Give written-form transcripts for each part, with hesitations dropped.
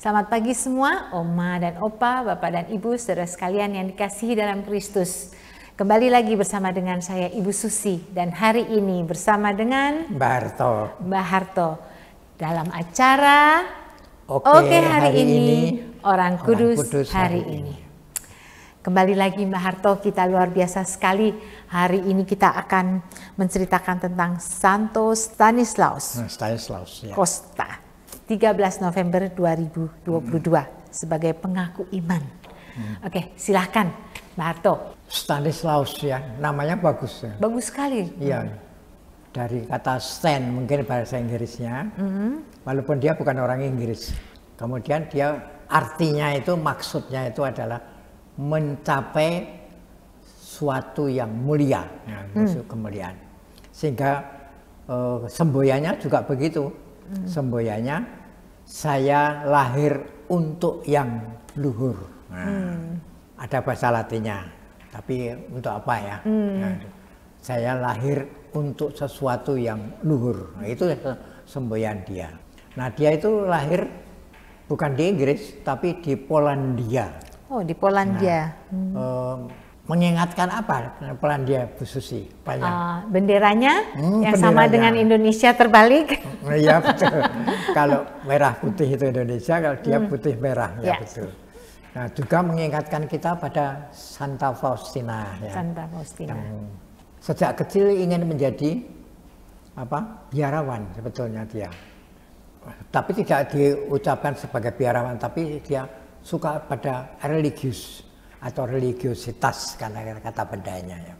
Selamat pagi semua, Oma dan Opa, Bapak dan Ibu, saudara sekalian yang dikasihi dalam Kristus. Kembali lagi bersama dengan saya Ibu Susi dan hari ini bersama dengan Mbak Harto dalam acara Oke hari ini Orang Kudus hari ini. Kembali lagi Mbak Harto, kita luar biasa sekali. Hari ini kita akan menceritakan tentang Santo Stanislaus Ya. Costa, 13 November 2022 sebagai pengaku iman. Oke, silahkan Mbak Harto. Stanislaus ya, namanya bagus ya. Bagus sekali. Iya, dari kata Stan mungkin bahasa Inggrisnya, walaupun dia bukan orang Inggris. Kemudian dia artinya itu, maksudnya itu adalah mencapai suatu yang mulia, ya, maksud kemuliaan. Sehingga semboyannya juga begitu. Semboyannya, saya lahir untuk yang luhur. Nah, ada bahasa Latinnya, tapi untuk apa ya? Nah, saya lahir untuk sesuatu yang luhur. Nah, itu semboyan dia. Nah, dia itu lahir bukan di Inggris, tapi di Polandia. Oh, di Polandia. Mengingatkan apa Polandia, Bu Susi? Benderanya yang sama dengan Indonesia terbalik. Iya betul. Kalau merah putih itu Indonesia, kalau dia putih merah, ya betul. Nah, juga mengingatkan kita pada Santa Faustina. Ya. Santa Faustina. Yang sejak kecil ingin menjadi biarawan sebetulnya dia. Tapi tidak diucapkan sebagai biarawan, tapi dia suka pada religius atau religiositas karena kata bedanya ya.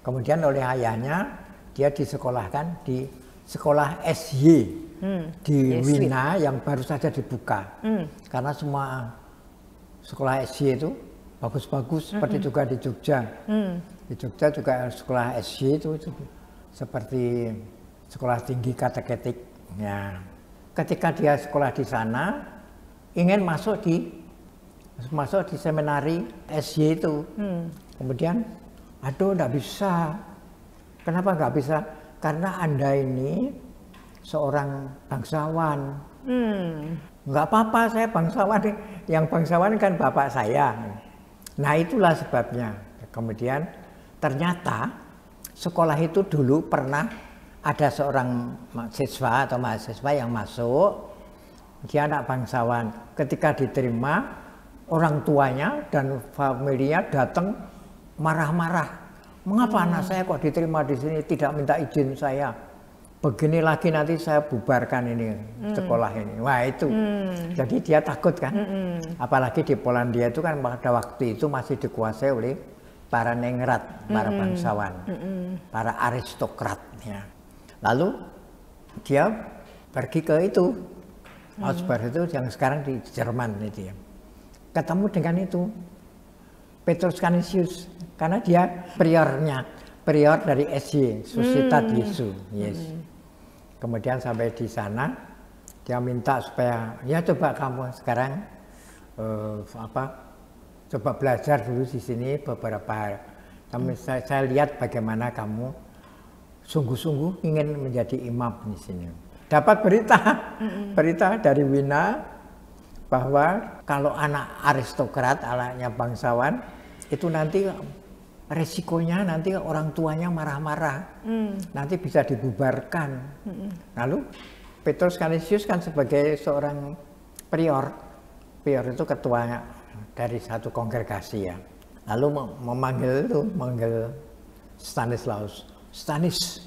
Kemudian oleh ayahnya dia disekolahkan di sekolah SY di Wina yang baru saja dibuka. Karena semua sekolah SY itu bagus-bagus, seperti juga di Jogja. Di Jogja juga sekolah SY itu seperti sekolah tinggi kateketik. Ya. Ketika dia sekolah di sana, ingin masuk di seminari SY itu. Kemudian, aduh enggak bisa. Kenapa enggak bisa? Karena Anda ini seorang bangsawan. Enggak apa-apa, saya bangsawan. Yang bangsawan kan bapak saya. Nah, itulah sebabnya. Kemudian ternyata sekolah itu dulu pernah ada seorang siswa atau mahasiswa yang masuk. Dia anak bangsawan. Ketika diterima, orang tuanya dan familinya datang marah-marah. Mengapa anak saya kok diterima di sini, tidak minta izin saya? Begini lagi nanti saya bubarkan ini sekolah ini. Wah itu. Jadi dia takut kan. Apalagi di Polandia itu kan pada waktu itu masih dikuasai oleh para ningrat, para bangsawan, para aristokrat. Ya. Lalu dia pergi ke itu, Augsburg itu yang sekarang di Jerman itu ya. Ketemu dengan itu Petrus Canisius, karena dia prior dari SY, Societas Jesu. Yes. Kemudian sampai di sana dia minta supaya ya coba kamu sekarang coba belajar dulu di sini beberapa hari. Saya lihat bagaimana kamu sungguh-sungguh ingin menjadi imam di sini. Dapat berita dari Wina bahwa kalau anak aristokrat, anaknya bangsawan, itu nanti resikonya nanti orang tuanya marah-marah, nanti bisa dibubarkan. Lalu Petrus Canisius kan sebagai seorang prior itu ketuanya dari satu kongregasi ya. Lalu memanggil Stanislaus. Stanis,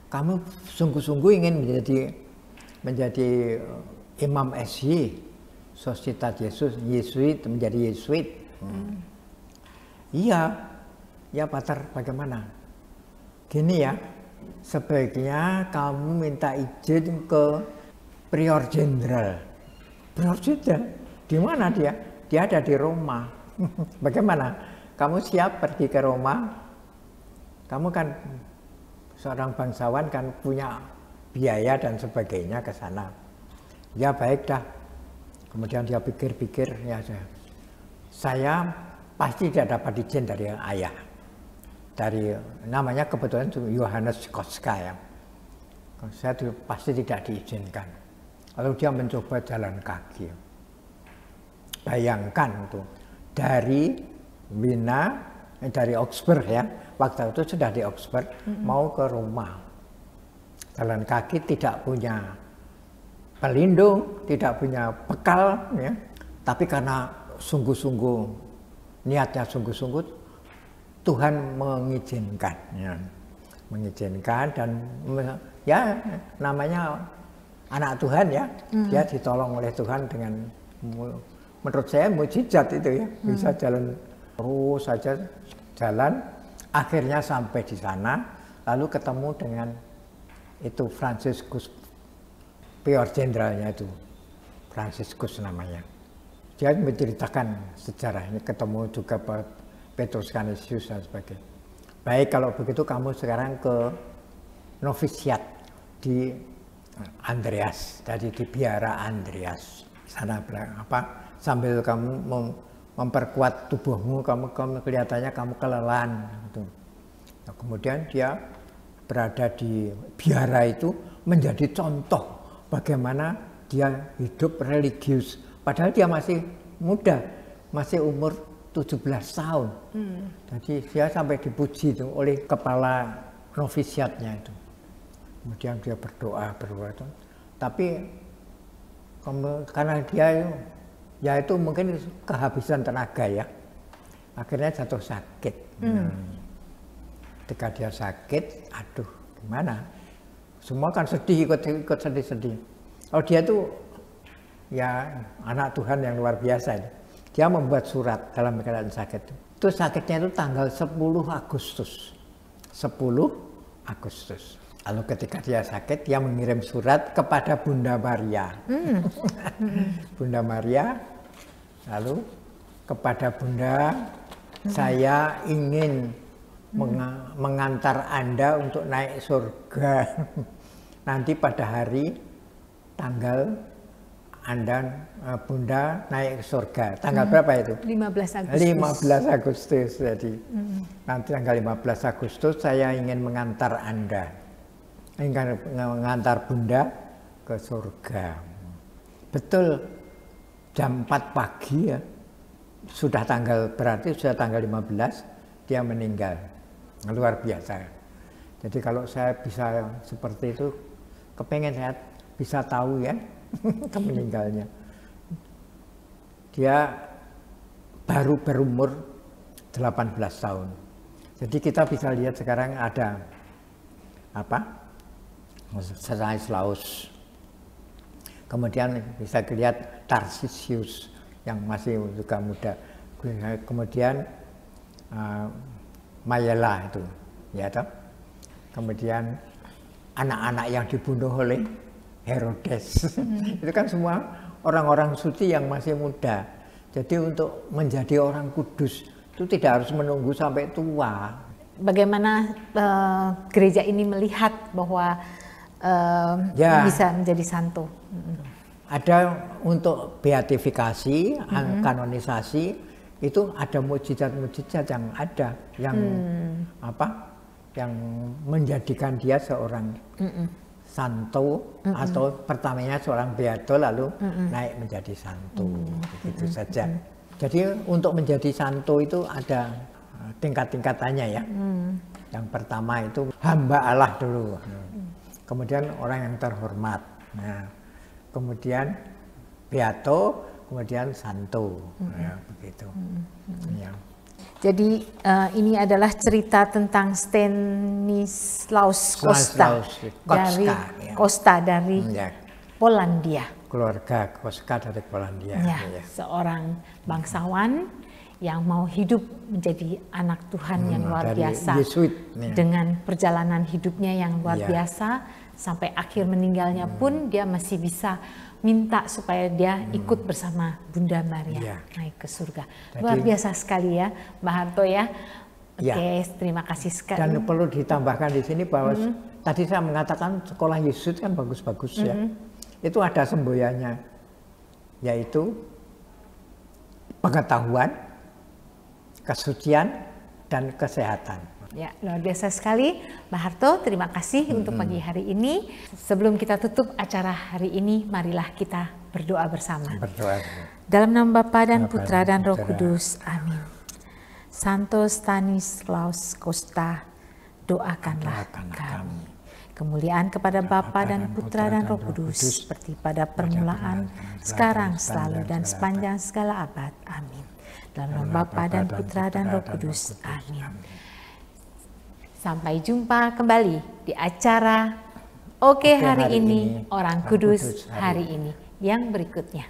kamu sungguh-sungguh ingin menjadi imam SY, Societas Jesu, Yesuit, menjadi Yesuit. Iya, ya Pater, bagaimana? Gini ya, sebaiknya kamu minta izin ke Prior Jenderal. Prior Jenderal, di mana dia? Dia ada di Roma. Bagaimana? Kamu siap pergi ke Roma? Kamu kan seorang bangsawan kan punya biaya dan sebagainya ke sana. Ya baik dah. Kemudian dia pikir-pikir, ya saya pasti tidak dapat izin dari ayah. Dari namanya kebetulan Johannes Koska ya. Saya pasti tidak diizinkan. Lalu dia mencoba jalan kaki. Bayangkan tuh, dari Wina, dari Oxford ya, waktu itu sudah di Oxford, mau ke Roma. Jalan kaki, tidak punya pelindung, tidak punya bekal, ya. Tapi karena sungguh-sungguh, niatnya sungguh-sungguh, Tuhan mengizinkan. Ya. Mengizinkan dan ya namanya anak Tuhan ya, dia ditolong oleh Tuhan dengan, menurut saya mujizat itu ya, bisa jalan terus saja jalan, akhirnya sampai di sana, lalu ketemu dengan itu Franciscus, Prior Jenderalnya itu, Franciscus namanya. Dia menceritakan sejarahnya, ketemu juga Petrus Canisius dan sebagainya. Baik, kalau begitu kamu sekarang ke novisiat di Andreas, jadi di biara Andreas. Sana apa? Sambil kamu memperkuat tubuhmu, kamu kelihatannya kamu kelelahan. Gitu. Nah, kemudian dia berada di biara itu menjadi contoh bagaimana dia hidup religius. Padahal dia masih muda, masih umur 17 tahun. Jadi dia sampai dipuji itu oleh kepala novisiatnya itu. Kemudian dia berdoa itu. Tapi karena dia ya itu mungkin kehabisan tenaga ya. Akhirnya jatuh sakit. Ketika dia sakit, aduh gimana? Semua kan sedih, ikut sedih-sedih. Oh dia tuh ya anak Tuhan yang luar biasa. Dia membuat surat dalam keadaan sakit. Itu sakitnya itu tanggal 10 Agustus. 10 Agustus. Lalu ketika dia sakit, dia mengirim surat kepada Bunda Maria. Bunda Maria, lalu kepada Bunda, saya ingin mengantar Anda untuk naik surga. Nanti pada hari tanggal Anda, Bunda naik ke surga. Tanggal berapa itu? 15 Agustus. 15 Agustus. Jadi nanti tanggal 15 Agustus saya ingin mengantar Anda. Ingin mengantar Bunda ke surga. Betul jam 4 pagi ya. Sudah tanggal, berarti sudah tanggal 15 dia meninggal. Luar biasa. Jadi kalau saya bisa seperti itu, kepengen saya bisa tahu ya. Meninggalnya. Dia baru berumur 18 tahun. Jadi kita bisa lihat sekarang ada apa? Stanislaus. Kemudian bisa lihat Tarsisius yang masih juga muda. Kemudian Mayela itu, ya toh. Kemudian anak-anak yang dibunuh oleh Herodes. Itu kan semua orang-orang suci yang masih muda. Jadi untuk menjadi orang kudus itu tidak harus menunggu sampai tua. Bagaimana gereja ini melihat bahwa bisa menjadi santo? Ada untuk beatifikasi, kanonisasi, itu ada mujizat-mujizat yang ada, yang apa? Yang menjadikan dia seorang santo, atau pertamanya seorang beato lalu naik menjadi santo, begitu saja. Jadi untuk menjadi santo itu ada tingkat-tingkatannya ya. Yang pertama itu hamba Allah dulu, kemudian orang yang terhormat, nah, kemudian beato, kemudian santo, ya, begitu. Ya. Jadi ini adalah cerita tentang Stanislaus Kostka dari Kostka dari Polandia. Keluarga Kostka dari Polandia. Ya, seorang bangsawan yang mau hidup menjadi anak Tuhan yang luar biasa. Yesuit, dengan perjalanan hidupnya yang luar biasa sampai akhir meninggalnya pun dia masih bisa minta supaya dia ikut bersama Bunda Maria naik ke surga. Luar biasa sekali ya, Mbak Harto ya. Oke, terima kasih sekali. Dan perlu ditambahkan di sini bahwa tadi saya mengatakan sekolah Yesuit kan bagus-bagus ya. Itu ada semboyannya, yaitu pengetahuan, kesucian, dan kesehatan. Ya, luar biasa sekali Mbak Harto, terima kasih untuk pagi hari ini. Sebelum kita tutup acara hari ini, marilah kita berdoa bersama. Berdoa. Dalam nama Bapa dan Putra dan Roh Kudus. Amin. Santo Stanislaus Costa, doakanlah kami. Kemuliaan kepada Bapa dan Putra dan Roh Kudus, seperti pada permulaan, sekarang, selalu, dan sepanjang segala abad. Amin. Dalam nama Bapa dan Putra dan Roh Kudus. Amin. Sampai jumpa kembali di acara Oke hari ini, Orang Kudus hari ini yang berikutnya.